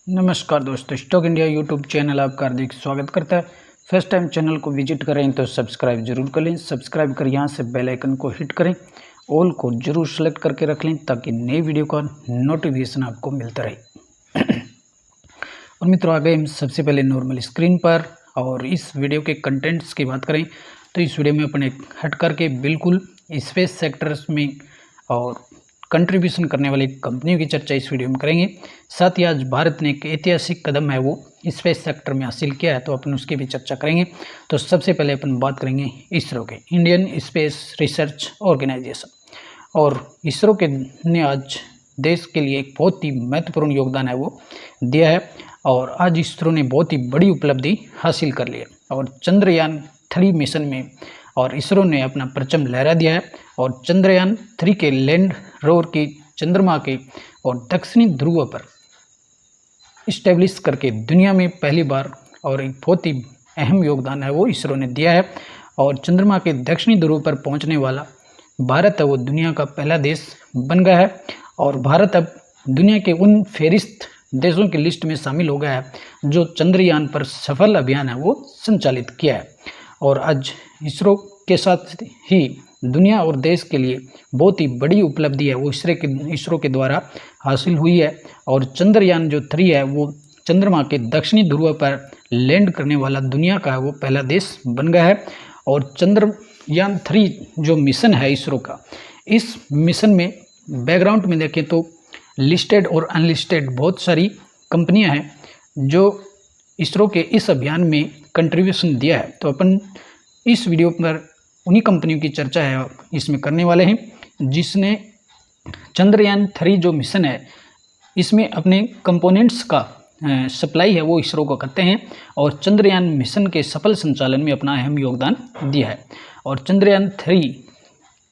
नमस्कार दोस्तों, stock India YouTube channel आपका हार्दिक स्वागत करता है। फर्स्ट टाइम चैनल को विजिट करें तो सब्सक्राइब जरूर कर लें। सब्सक्राइब कर यहाँ से बेल आइकन को हिट करें, ऑल को जरूर सेलेक्ट करके रख लें ताकि नई वीडियो का नोटिफिकेशन आपको मिलता रहे। और मित्रों, आ गए हम सबसे पहले नॉर्मल स्क्रीन पर। और इस वीडियो के कंटेंट्स की बात करें तो इस वीडियो में अपन एक हट करके बिल्कुल स्पेस सेक्टर्स में और कंट्रीब्यूशन करने वाली कंपनियों की चर्चा इस वीडियो में करेंगे। साथ ही आज भारत ने एक ऐतिहासिक कदम है वो स्पेस सेक्टर में हासिल किया है, तो अपन उसकी भी चर्चा करेंगे। तो सबसे पहले अपन बात करेंगे इसरो के, इंडियन स्पेस रिसर्च ऑर्गेनाइजेशन। और इसरो के ने आज देश के लिए एक बहुत ही महत्वपूर्ण योगदान है वो दिया है। और आज इसरो ने बहुत ही बड़ी उपलब्धि हासिल कर ली है और चंद्रयान 3 मिशन में और इसरो ने अपना परचम लहरा दिया है। और चंद्रयान 3 के लैंड रोवर की चंद्रमा के और दक्षिणी ध्रुव पर इस्टेब्लिश करके दुनिया में पहली बार और एक बहुत ही अहम योगदान है वो इसरो ने दिया है। और चंद्रमा के दक्षिणी ध्रुव पर पहुंचने वाला भारत है वो दुनिया का पहला देश बन गया है। और भारत अब दुनिया के उन फेरिस्त देशों की लिस्ट में शामिल हो गया है जो चंद्रयान पर सफल अभियान है वो संचालित किया है। और आज इसरो के साथ ही दुनिया और देश के लिए बहुत ही बड़ी उपलब्धि है वो इसरो के द्वारा हासिल हुई है। और चंद्रयान जो 3 है वो चंद्रमा के दक्षिणी ध्रुव पर लैंड करने वाला दुनिया का वो पहला देश बन गया है। और चंद्रयान 3 जो मिशन है इसरो का, इस मिशन में बैकग्राउंड में देखें तो लिस्टेड और अनलिस्टेड बहुत सारी कंपनियां हैं जो इसरो के इस अभियान में कंट्रीब्यूशन दिया है। तो अपन इस वीडियो पर उन्हीं कंपनियों की चर्चा है इसमें करने वाले हैं जिसने चंद्रयान 3 जो मिशन है इसमें अपने कंपोनेंट्स का सप्लाई है वो इसरो को करते हैं और चंद्रयान मिशन के सफल संचालन में अपना अहम योगदान दिया है। और चंद्रयान 3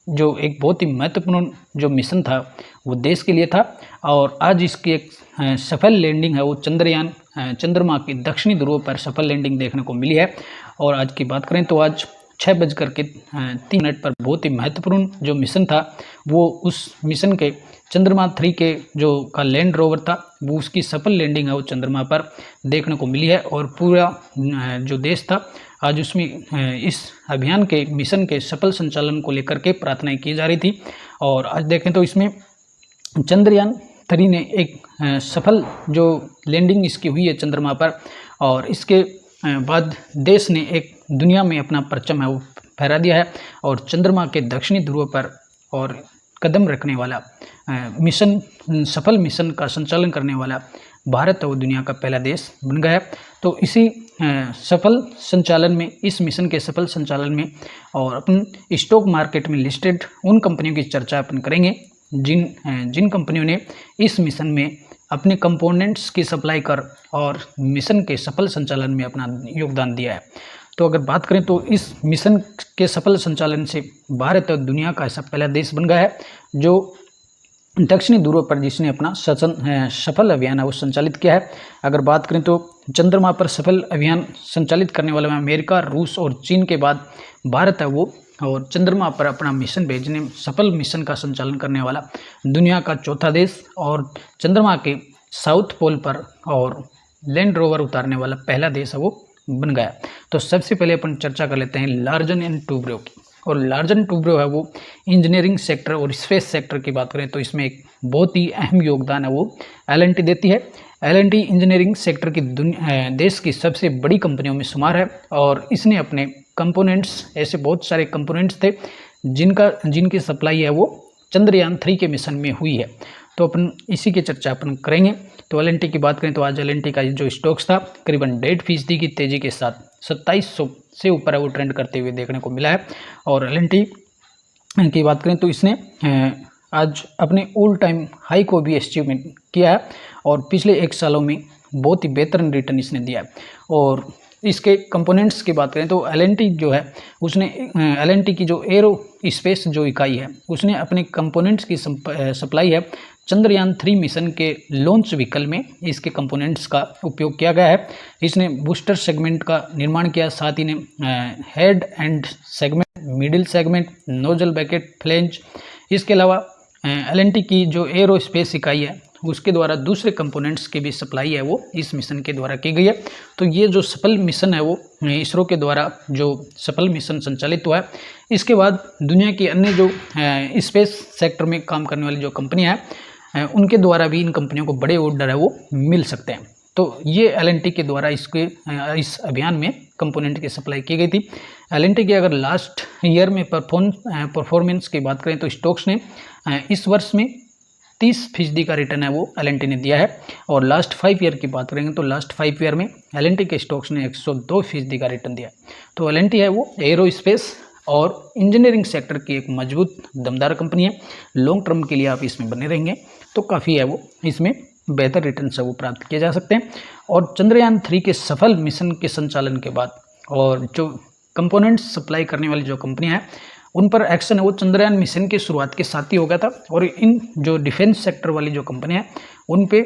जो एक बहुत ही महत्वपूर्ण जो मिशन था वो देश के लिए था। और आज इसकी एक सफल लैंडिंग है वो चंद्रमा के दक्षिणी ध्रुव पर सफल लैंडिंग देखने को मिली है। और आज की बात करें तो आज 6:03 पर बहुत ही महत्वपूर्ण जो मिशन था वो उस मिशन के चंद्रमा 3 के जो का लैंड रोवर था वो उसकी सफल लैंडिंग है वो चंद्रमा पर देखने को मिली है। और पूरा जो देश था आज उसमें इस अभियान के मिशन के सफल संचालन को लेकर के प्रार्थनाएं की जा रही थी। और आज देखें तो इसमें चंद्रयान 3 ने एक सफल जो लैंडिंग इसकी हुई है चंद्रमा पर। और इसके बाद देश ने एक दुनिया में अपना परचम है वो फहरा दिया है। और चंद्रमा के दक्षिणी ध्रुव पर और कदम रखने वाला मिशन, सफल मिशन का संचालन करने वाला भारत है वो दुनिया का पहला देश बन गया है। तो इसी सफल संचालन में, इस मिशन के सफल संचालन में और अपन स्टॉक मार्केट में लिस्टेड उन कंपनियों की चर्चा अपन करेंगे जिन कंपनियों ने इस मिशन में अपने कंपोनेंट्स की सप्लाई कर और मिशन के सफल संचालन में अपना योगदान दिया है। तो अगर बात करें तो इस मिशन के सफल संचालन से भारत और दुनिया का ऐसा पहला देश बन गया है जो दक्षिणी ध्रुव पर जिसने अपना सफल अभियान है वो संचालित किया है। अगर बात करें तो चंद्रमा पर सफल अभियान संचालित करने वाले में अमेरिका, रूस और चीन के बाद भारत है वो। और चंद्रमा पर अपना मिशन भेजने, सफल मिशन का संचालन करने वाला दुनिया का चौथा देश और चंद्रमा के साउथ पोल पर और लैंड रोवर उतारने वाला पहला देश है वो बन गया। तो सबसे पहले अपन चर्चा कर लेते हैं लार्सन एंड टुब्रो की। और लार्सन टुब्रो है वो इंजीनियरिंग सेक्टर और स्पेस सेक्टर की बात करें तो इसमें एक बहुत ही अहम योगदान है वो L&T देती है। L&T इंजीनियरिंग सेक्टर की देश की सबसे बड़ी कंपनियों में शुमार है। और इसने अपने कंपोनेंट्स, ऐसे बहुत सारे कंपोनेंट्स थे जिनकी सप्लाई है वो चंद्रयान 3 के मिशन में हुई है। तो अपन इसी की चर्चा अपन करेंगे। तो L&T की बात करें तो आज L&T का जो स्टॉक्स था करीबन 1.5% की तेजी के साथ 2700 से ऊपर है वो ट्रेंड करते हुए देखने को मिला है। और L&T की बात करें तो इसने आज अपने ऑल टाइम हाई को भी अचीवमेंट किया है और पिछले 1 सालों में बहुत ही बेहतरीन रिटर्न इसने दिया है। और इसके कंपोनेंट्स की बात करें तो L&T जो है उसने L&T की जो एरो स्पेस जो इकाई है उसने अपने कंपोनेंट्स की सप्लाई है चंद्रयान 3 मिशन के लॉन्च व्हीकल में इसके कंपोनेंट्स का उपयोग किया गया है। इसने बूस्टर सेगमेंट का निर्माण किया, साथ ही ने head and segment, middle segment, nozzle baked, flange. इसके अलावा L&T की जो एरो स्पेस इकाई है उसके द्वारा दूसरे कंपोनेंट्स की भी सप्लाई है वो इस मिशन के द्वारा की गई है। तो ये जो सफल मिशन है वो इसरो के द्वारा जो सफल मिशन संचालित हुआ है, इसके बाद दुनिया की अन्य जो स्पेस सेक्टर में काम करने वाली जो कंपनियाँ हैं उनके द्वारा भी इन कंपनियों को बड़े ऑर्डर है वो मिल सकते हैं। तो ये एल&टी के द्वारा इस अभियान में कंपोनेंट की सप्लाई की गई थी। एल&टी की अगर लास्ट ईयर में परफॉर्मेंस की बात करें तो स्टॉक्स ने इस वर्ष में 30% का रिटर्न है वो एल&टी ने दिया है। और लास्ट 5 ईयर की बात करेंगे तो लास्ट 5 ईयर में एल&टी के स्टॉक्स ने 102% का रिटर्न दिया है। तो एल&टी है वो एरोस्पेस और इंजीनियरिंग सेक्टर की एक मजबूत दमदार कंपनी है। लॉन्ग टर्म के लिए आप इसमें बने रहेंगे तो काफ़ी है वो इसमें बेहतर रिटर्न से वो प्राप्त किए जा सकते हैं। और चंद्रयान 3 के सफल मिशन के संचालन के बाद और जो कंपोनेंट्स सप्लाई करने वाली जो कंपनियां हैं उन पर एक्शन है वो चंद्रयान मिशन की शुरुआत के साथ ही हो गया था। और इन जो डिफेंस सेक्टर वाली जो कंपनियां हैं उन पे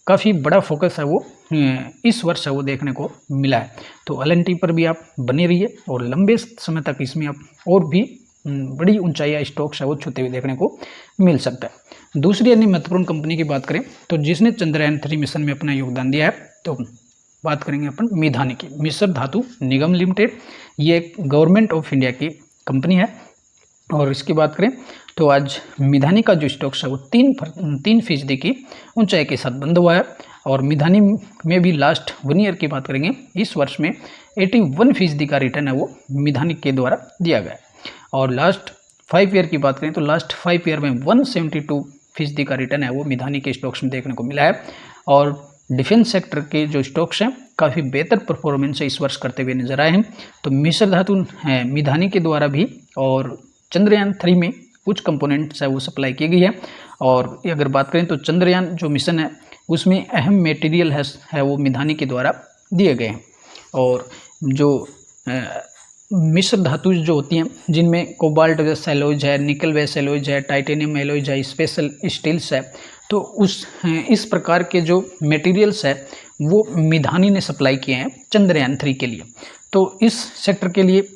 काफ़ी बड़ा फोकस है वो इस वर्ष है वो देखने को मिला है। तो एल&टी पर भी आप बने रहिए और लंबे समय तक इसमें आप और भी बड़ी ऊंचाई स्टॉक्स है वो छूते हुए देखने को मिल सकता है। दूसरी अन्य महत्वपूर्ण कंपनी की बात करें तो जिसने चंद्रयान 3 मिशन में अपना योगदान दिया है तो बात करेंगे अपन मिधानी की, मिश्र धातु निगम लिमिटेड। ये एक गवर्नमेंट ऑफ इंडिया की कंपनी है। और इसकी बात करें तो आज मिधानी का जो स्टॉक्स है वो 3% की ऊंचाई के साथ बंद हुआ है। और मिधानी में भी लास्ट 1 ईयर की बात करेंगे इस वर्ष में 81% का रिटर्न है वो मिधानी के द्वारा दिया गया है। और लास्ट 5 ईयर की बात करें तो लास्ट 5 ईयर में 172% का रिटर्न है वो मिधानी के स्टॉक्स में देखने को मिला है। और डिफेंस सेक्टर के जो स्टॉक्स हैं काफ़ी बेहतर परफॉर्मेंस इस वर्ष करते हुए नजर आए हैं। तो मिश्र धातु मिधानी के द्वारा भी और चंद्रयान 3 में कुछ कंपोनेंट्स है वो सप्लाई की गई है। और अगर बात करें तो चंद्रयान जो मिशन है उसमें अहम मटेरियल है वो मिधानी के द्वारा दिए गए हैं। और जो मिश्र धातु जो होती हैं जिनमें कोबाल्ट वेस एलॉयज है, निकल वेस एलॉयज है, टाइटेनियम एलॉयज है, स्पेशल स्टील्स है, तो इस प्रकार के जो मटेरियल्स है वो मिधानी ने सप्लाई किए हैं चंद्रयान 3 के लिए। तो इस सेक्टर के लिए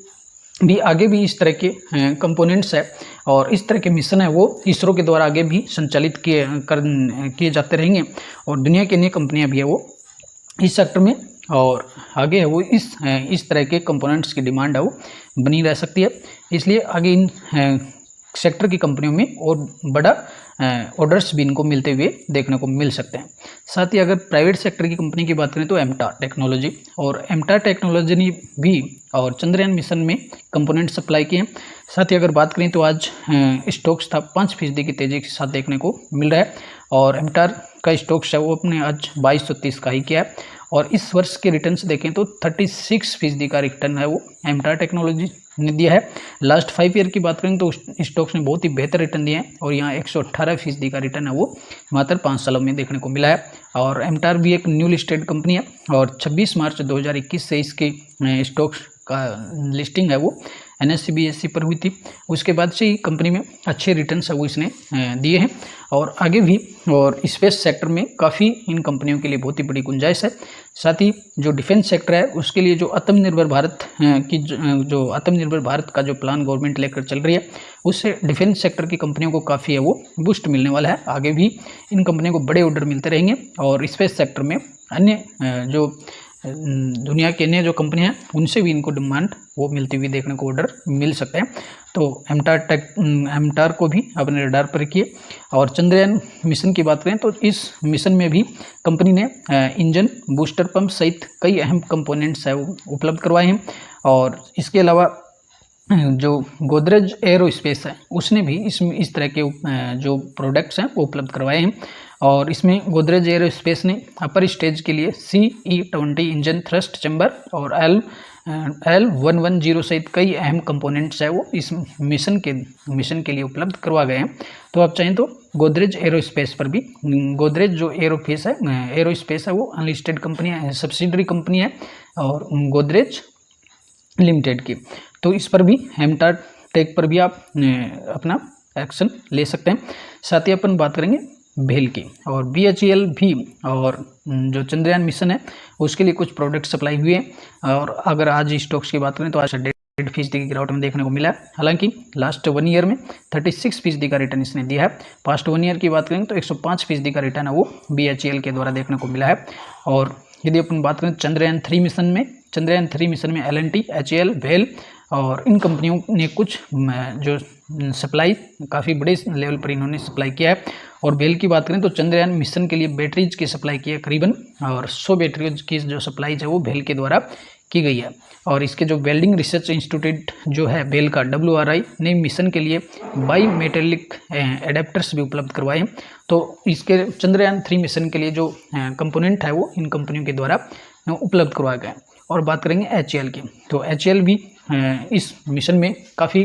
भी आगे भी इस तरह के कंपोनेंट्स है और इस तरह के मिशन है वो इसरो के द्वारा आगे भी संचालित किए जाते रहेंगे। और दुनिया की अन्य कंपनियां भी है वो इस सेक्टर में और आगे है वो इस तरह के कंपोनेंट्स की डिमांड है वो बनी रह सकती है। इसलिए आगे इन सेक्टर की कंपनियों में और बड़ा ऑर्डर्स भी इनको मिलते हुए देखने को मिल सकते हैं। साथ ही अगर प्राइवेट सेक्टर की कंपनी की बात करें तो एमटार टेक्नोलॉजी, और एमटार टेक्नोलॉजी ने भी और चंद्रयान मिशन में कंपोनेंट सप्लाई किए हैं। साथ ही अगर बात करें तो आज स्टॉक्स था 5% की तेज़ी के साथ देखने को मिल रहा है। और एमटार का स्टॉक्स है वो अपने आज 2230 का ही किया है। और इस वर्ष के रिटर्न्स देखें तो 36% का रिटर्न है वो एमटार टेक्नोलॉजी ने दिया है। लास्ट 5 ईयर की बात करें तो स्टॉक्स ने बहुत ही बेहतर रिटर्न दिए हैं और यहाँ 118% का रिटर्न है वो मात्र 5 सालों में देखने को मिला है। और एमटार भी एक न्यू लिस्टेड कंपनी है और 26 मार्च 2021 से इसके स्टॉक्स का लिस्टिंग है वो NSE BSE पर हुई थी। उसके बाद से ही कंपनी में अच्छे रिटर्न्स है वो इसने दिए हैं और आगे भी। और स्पेस सेक्टर में काफ़ी इन कंपनियों के लिए बहुत ही बड़ी गुंजाइश है। साथ ही जो डिफेंस सेक्टर है उसके लिए जो आत्मनिर्भर भारत जो आत्मनिर्भर भारत का जो प्लान गवर्नमेंट लेकर चल रही है उससे डिफेंस सेक्टर की कंपनियों को काफ़ी है वो बूस्ट मिलने वाला है। आगे भी इन कंपनियों को बड़े ऑर्डर मिलते रहेंगे और स्पेस सेक्टर में अन्य जो दुनिया के अन्य जो कंपनियां हैं उनसे भी इनको डिमांड वो मिलती हुई देखने को ऑर्डर मिल सकते हैं। तो एमटार को भी अपने रडार पर रखिए। और चंद्रयान मिशन की बात करें तो इस मिशन में भी कंपनी ने इंजन, बूस्टर पंप सहित कई अहम कंपोनेंट्स है वो उपलब्ध करवाए हैं। और इसके अलावा जो गोदरेज एरोस्पेस है उसने भी इस तरह के जो प्रोडक्ट्स हैं वो उपलब्ध करवाए हैं। और इसमें गोदरेज एरोस्पेस ने अपर स्टेज के लिए CE-20 इंजन थ्रस्ट चैम्बर और L110 सहित कई अहम कंपोनेंट्स है वो इस मिशन के लिए उपलब्ध करवा गए हैं। तो आप चाहें तो गोदरेज एरोस्पेस पर भी, गोदरेज जो एरोस्पेस है वो अनलिस्टेड कंपनी है, सब्सिडरी कंपनी है और गोदरेज लिमिटेड की। तो इस पर भी एमटार टेक पर भी आप अपना एक्शन ले सकते हैं। साथ ही अपन बात करेंगे भेल की और BHEL भी और जो चंद्रयान मिशन है उसके लिए कुछ प्रोडक्ट सप्लाई हुए हैं। और अगर आज स्टॉक्स की बात करें तो आज 8% की गिरावट में देखने को मिला है। हालांकि लास्ट 1 ईयर में 36% का रिटर्न इसने दिया है। पास्ट 1 ईयर की बात करें तो 105% का रिटर्न है वो BHEL के द्वारा देखने को मिला है। और यदि अपन बात करें चंद्रयान 3 मिशन में L&T, HAL, BHEL और इन कंपनियों ने कुछ जो सप्लाई काफ़ी बड़े लेवल पर इन्होंने सप्लाई किया है। और BHEL की बात करें तो चंद्रयान मिशन के लिए बैटरीज की सप्लाई की है करीबन, और 100 बैटरीज की जो सप्लाई है वो BHEL के द्वारा की गई है। और इसके जो वेल्डिंग रिसर्च इंस्टीट्यूट जो है BHEL का WRI ने मिशन के लिए बाई मेटेलिक एडेप्टर्स भी उपलब्ध करवाए हैं। तो इसके चंद्रयान 3 मिशन के लिए जो कंपोनेंट है वो इन कंपनियों के द्वारा उपलब्ध करवाया गया है। और बात करेंगे HAL की, तो HAL भी इस मिशन में काफ़ी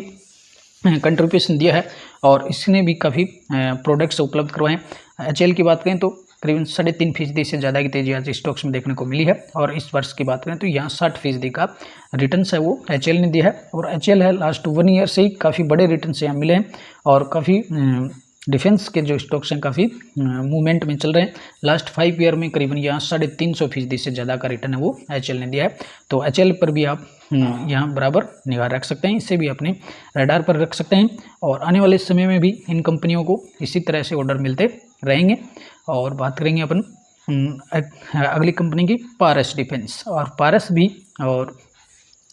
कंट्रीब्यूशन दिया है और इसने भी काफ़ी प्रोडक्ट्स उपलब्ध करवाए हैं। HAL की बात करें तो करीबन 3.5% से ज़्यादा की तेजी आज स्टॉक्स में देखने को मिली है। और इस वर्ष की बात करें तो यहाँ 60% का रिटर्न्स है वो HAL ने दिया है। और HAL है लास्ट 1 ईयर से ही काफ़ी बड़े रिटर्न्स यहाँ मिले हैं और काफ़ी डिफेंस के जो स्टॉक्स हैं काफ़ी मूवमेंट में चल रहे हैं। लास्ट 5 ईयर में करीबन यहाँ 350% से ज़्यादा का रिटर्न है वो HAL ने दिया है। तो HAL पर भी आप यहाँ बराबर निगाह रख सकते हैं, इसे भी अपने रडार पर रख सकते हैं। और आने वाले समय में भी इन कंपनियों को इसी तरह से ऑर्डर मिलते रहेंगे। और बात करेंगे अपन अगली कंपनी की पारस डिफेंस, और पारस भी और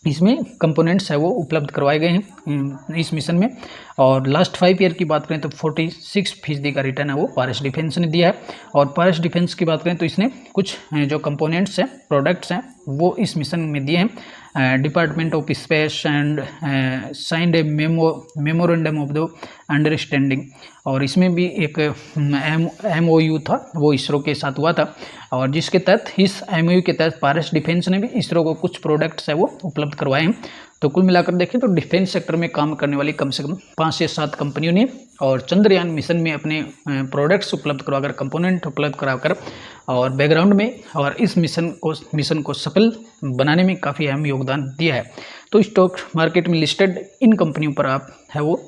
इसमें कंपोनेंट्स है वो उपलब्ध करवाए गए हैं इस मिशन में। और लास्ट 5 ईयर की बात करें तो 46% का रिटर्न है वो पारस डिफेंस ने दिया है। और पारस डिफेंस की बात करें तो इसने कुछ जो कंपोनेंट्स हैं, प्रोडक्ट्स हैं, वो इस मिशन में दिए हैं। Department of space and signed A memorandum of the understanding, और इसमें भी एक MOU था वो इसरो के साथ हुआ था, और जिसके तहत इस MOU के तहत पारस डिफेंस ने भी इसरो को कुछ प्रोडक्ट्स है वो उपलब्ध करवाए हैं। तो कुल मिलाकर देखें तो डिफेंस सेक्टर में काम करने वाली कम से कम 5 से 7 कंपनियों ने और चंद्रयान मिशन में अपने प्रोडक्ट्स उपलब्ध करवाकर, कंपोनेंट उपलब्ध कराकर और बैकग्राउंड में और इस मिशन को सफल बनाने में काफ़ी अहम योगदान दिया है। तो स्टॉक मार्केट में लिस्टेड इन कंपनियों पर आप है वो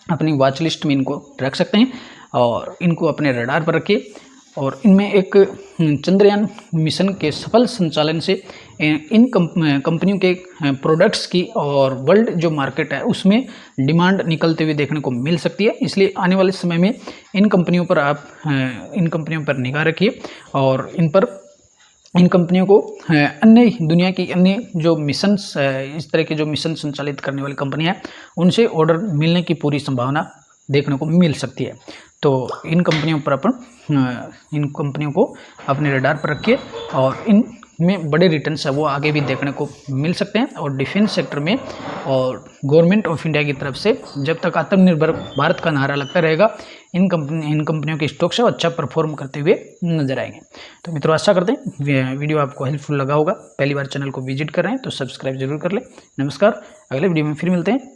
अपनी वॉच लिस्ट में इनको रख सकते हैं और इनको अपने रडार पर रखिए। और इनमें एक चंद्रयान मिशन के सफल संचालन से इन कंपनियों के प्रोडक्ट्स की और वर्ल्ड जो मार्केट है उसमें डिमांड निकलते हुए देखने को मिल सकती है। इसलिए आने वाले समय में इन कंपनियों पर निगाह रखिए और इन कंपनियों को अन्य दुनिया की अन्य जो मिशंस, इस तरह के जो मिशन संचालित करने वाली कंपनियां हैं उनसे ऑर्डर मिलने की पूरी संभावना देखने को मिल सकती है। तो इन कंपनियों को अपने रडार पर रखिए और इनमें बड़े रिटर्न्स है वो आगे भी देखने को मिल सकते हैं। और डिफेंस सेक्टर में और गवर्नमेंट ऑफ इंडिया की तरफ से जब तक आत्मनिर्भर भारत का नारा लगता रहेगा, इन कंपनियों के स्टॉक्स अच्छा परफॉर्म करते हुए नजर आएंगे। तो मित्रों, आशा करते हैं वीडियो आपको हेल्पफुल लगा होगा। पहली बार चैनल को विजिट कर रहे हैं तो सब्सक्राइब जरूर कर लें। नमस्कार, अगले वीडियो में फिर मिलते हैं।